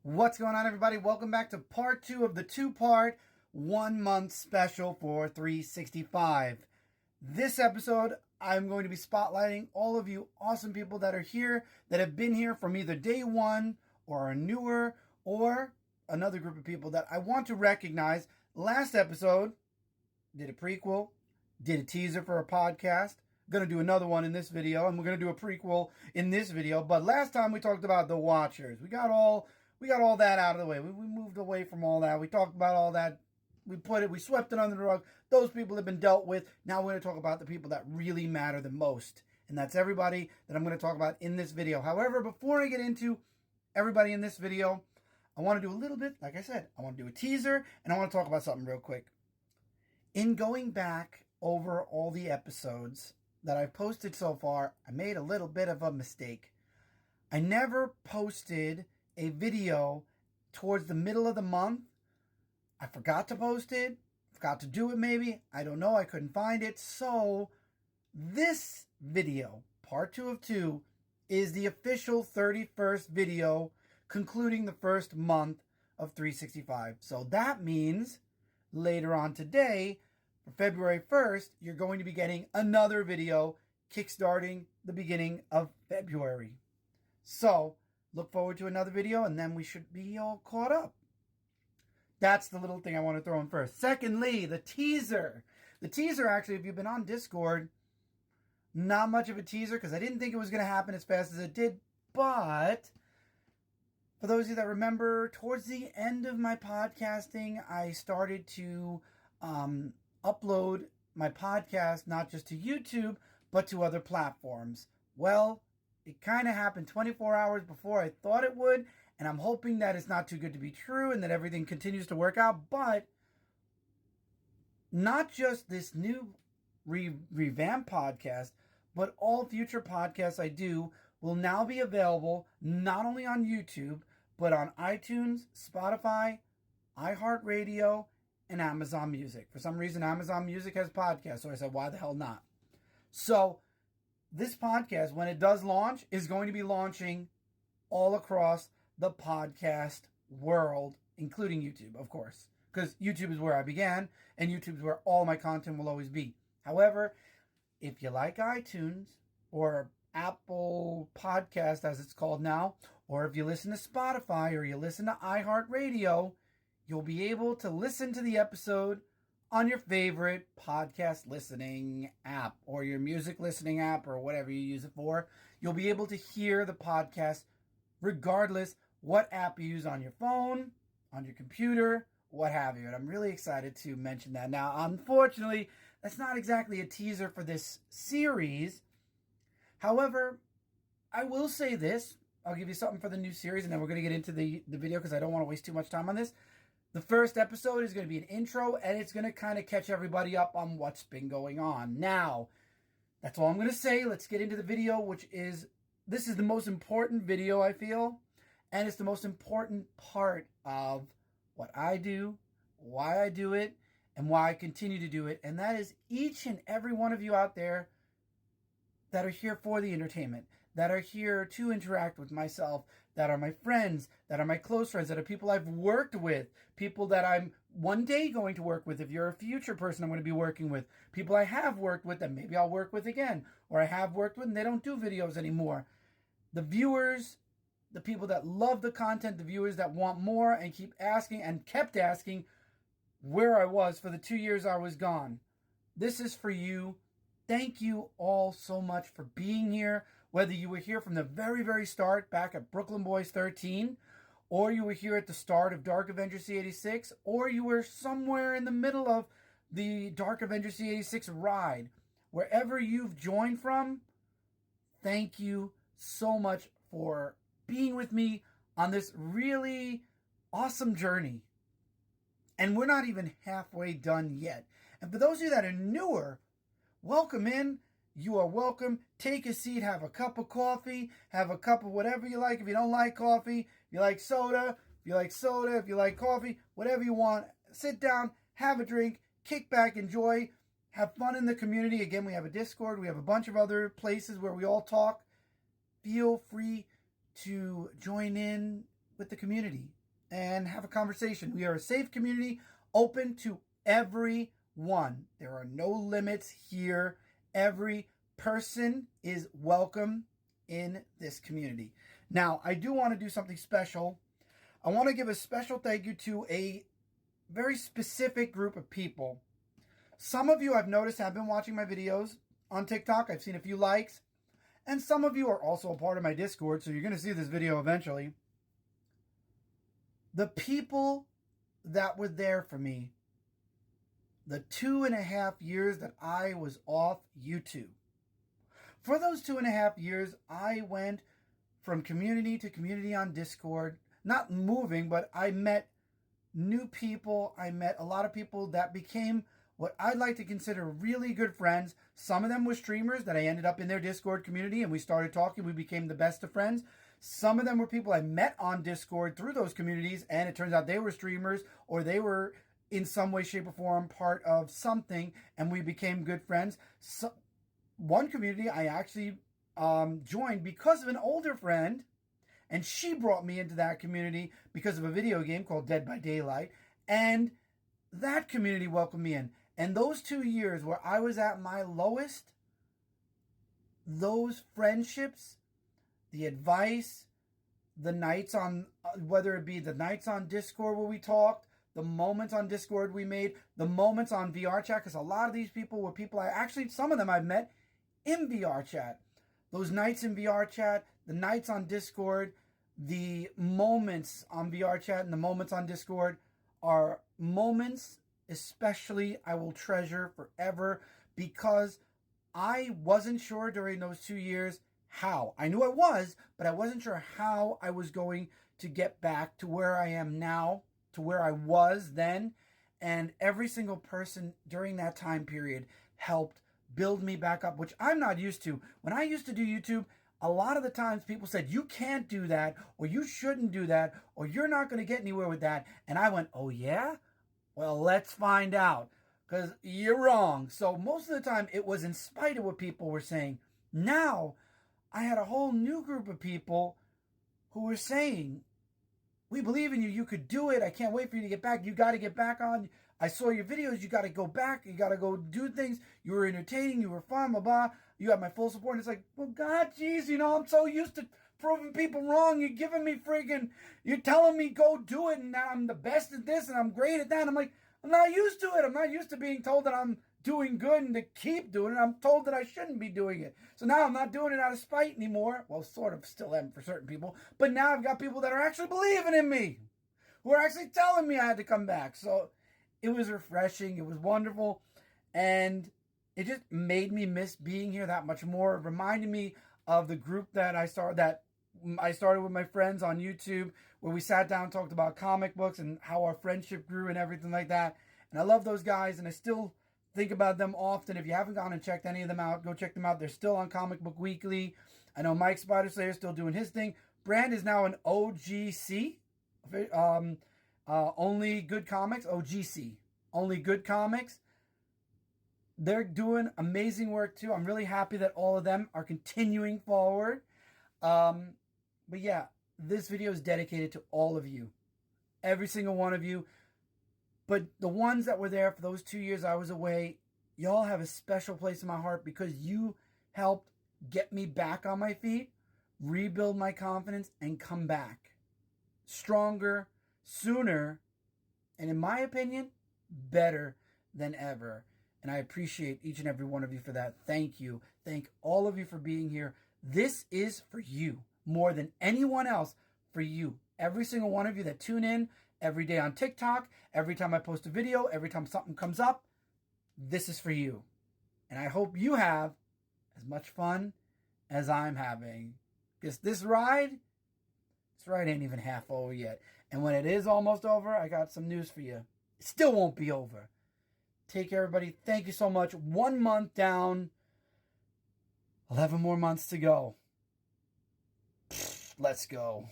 What's going on, everybody? Welcome back to part 2 of the 2-part 1-month special for 365. This episode, I'm going to be spotlighting all of you awesome people that are here, that have been here from either day one or are newer, or another group of people that I want to recognize. Last episode, did a prequel, did a teaser for a podcast. Going to do another one in this video, and we're going to do a prequel in this video. But last time we talked about The Watchers. We got all that out of the way. We moved away from all that. We talked about all that. We swept it under the rug. Those people have been dealt with. Now we're going to talk about the people that really matter the most. And that's everybody that I'm going to talk about in this video. However, before I get into everybody in this video, I want to do a little bit, like I said, I want to do a teaser, and I want to talk about something real quick. In going back over all the episodes that I've posted so far, I made a little bit of a mistake. I never posted a video towards the middle of the month. I forgot to post it, forgot to do it maybe, I don't know, I couldn't find it. So this video, part 2 of 2, is the official 31st video concluding the first month of 365. So that means later on today, for February 1st, you're going to be getting another video kickstarting the beginning of February. So look forward to another video, and then we should be all caught up. That's the little thing I want to throw in first. Secondly, the teaser. The teaser, actually, if you've been on Discord, not much of a teaser because I didn't think it was going to happen as fast as it did. But for those of you that remember, towards the end of my podcasting, I started to upload my podcast not just to YouTube, but to other platforms. Well, it kind of happened 24 hours before I thought it would, and I'm hoping that it's not too good to be true and that everything continues to work out. But not just this new revamped podcast, but all future podcasts I do will now be available not only on YouTube, but on iTunes, Spotify, iHeartRadio, and Amazon Music. For some reason, Amazon Music has podcasts, so I said, why the hell not? So this podcast, when it does launch, is going to be launching all across the podcast world, including YouTube, of course, because YouTube is where I began, and YouTube is where all my content will always be. However, if you like iTunes or Apple Podcast, as it's called now, or if you listen to Spotify or you listen to iHeartRadio, you'll be able to listen to the episode on your favorite podcast listening app or your music listening app or whatever you use it for. You'll be able to hear the podcast regardless what app you use on your phone, on your computer, what have you. And I'm really excited to mention that. Now, unfortunately, that's not exactly a teaser for this series. However, I will say this. I'll give you something for the new series, and then we're going to get into the video because I don't want to waste too much time on this. The first episode is going to be an intro, and it's going to kind of catch everybody up on what's been going on. Now, that's all I'm going to say. Let's get into the video, this is the most important video, I feel, and it's the most important part of what I do, why I do it, and why I continue to do it, and that is each and every one of you out there that are here for the entertainment, that are here to interact with myself, that are my friends, that are my close friends, that are people I've worked with, people that I'm one day going to work with. If you're a future person I'm going to be working with, people I have worked with that maybe I'll work with again, or I have worked with and they don't do videos anymore. The viewers, the people that love the content, the viewers that want more and keep asking and kept asking where I was for the 2 years I was gone. This is for you. Thank you all so much for being here, whether you were here from the very, very start back at Brooklyn Boys 13, or you were here at the start of Dark Avenger C86, or you were somewhere in the middle of the Dark Avenger C86 ride. Wherever you've joined from, thank you so much for being with me on this really awesome journey. And we're not even halfway done yet. And for those of you that are newer, welcome in. You are welcome. Take a seat, have a cup of coffee, have a cup of whatever you like. If you don't like coffee, if you like soda, if you like coffee, whatever you want, sit down, have a drink, kick back, enjoy, have fun in the community. Again, we have a Discord. We have a bunch of other places where we all talk. Feel free to join in with the community and have a conversation. We are a safe community, open to everyone. There are no limits here. Every person is welcome in this community. Now, I do want to do something special. I want to give a special thank you to a very specific group of people. Some of you I've noticed have been watching my videos on TikTok. I've seen a few likes. And some of you are also a part of my Discord, so you're going to see this video eventually. The people that were there for me, the 2.5 years that I was off YouTube. For those 2.5 years, I went from community to community on Discord. Not moving, but I met new people. I met a lot of people that became what I'd like to consider really good friends. Some of them were streamers that I ended up in their Discord community and we started talking. We became the best of friends. Some of them were people I met on Discord through those communities, and it turns out they were streamers or they were in some way, shape, or form part of something, and we became good friends. So, one community I actually joined because of an older friend, and she brought me into that community because of a video game called Dead by Daylight, and that community welcomed me in. And those 2 years where I was at my lowest, those friendships, the advice, the nights on, whether it be the nights on Discord where we talked, the moments on Discord we made, the moments on VR chat, because a lot of these people were people some of them I've met in VR chat. Those nights in VR chat, the nights on Discord, the moments on VR chat and the moments on Discord are moments especially I will treasure forever, because I wasn't sure during those 2 years how. I knew I was, but I wasn't sure how I was going to get back to where I am now, to where I was then. And every single person during that time period helped build me back up, which I'm not used to. When I used to do YouTube, a lot of the times people said, you can't do that, or you shouldn't do that, or you're not going to get anywhere with that. And I went, oh yeah? Well, let's find out, because you're wrong. So most of the time it was in spite of what people were saying. Now, I had a whole new group of people who were saying, we believe in you. You could do it. I can't wait for you to get back. You got to get back on. I saw your videos. You got to go back. You got to go do things. You were entertaining. You were fun, blah, blah. You have my full support. And it's like, well, God, geez, I'm so used to proving people wrong. You're giving me you're telling me go do it. And now I'm the best at this and I'm great at that. I'm like, I'm not used to it. I'm not used to being told that I'm doing good and to keep doing it. I'm told that I shouldn't be doing it. So now I'm not doing it out of spite anymore. Well, sort of still am for certain people. But now I've got people that are actually believing in me, who are actually telling me I had to come back. So it was refreshing. It was wonderful. And it just made me miss being here that much more. It reminded me of the group that I started with my friends on YouTube, where we sat down and talked about comic books and how our friendship grew and everything like that. And I love those guys, and I still think about them often. If you haven't gone and checked any of them out, go check them out. They're still on Comic Book Weekly. I know Mike Spider Slayer is still doing his thing. Brand is now an OGC, Only Good Comics, OGC, Only Good Comics. They're doing amazing work too. I'm really happy that all of them are continuing forward. But yeah, this video is dedicated to all of you, every single one of you. But the ones that were there for those 2 years I was away, y'all have a special place in my heart, because you helped get me back on my feet, rebuild my confidence, and come back stronger, sooner, and in my opinion, better than ever. And I appreciate each and every one of you for that. Thank you. Thank all of you for being here. This is for you more than anyone else, for you. Every single one of you that tune in every day on TikTok, every time I post a video, every time something comes up, this is for you. And I hope you have as much fun as I'm having. Because this ride ain't even half over yet. And when it is almost over, I got some news for you. It still won't be over. Take care, everybody. Thank you so much. 1 month down. 11 more months to go. Let's go.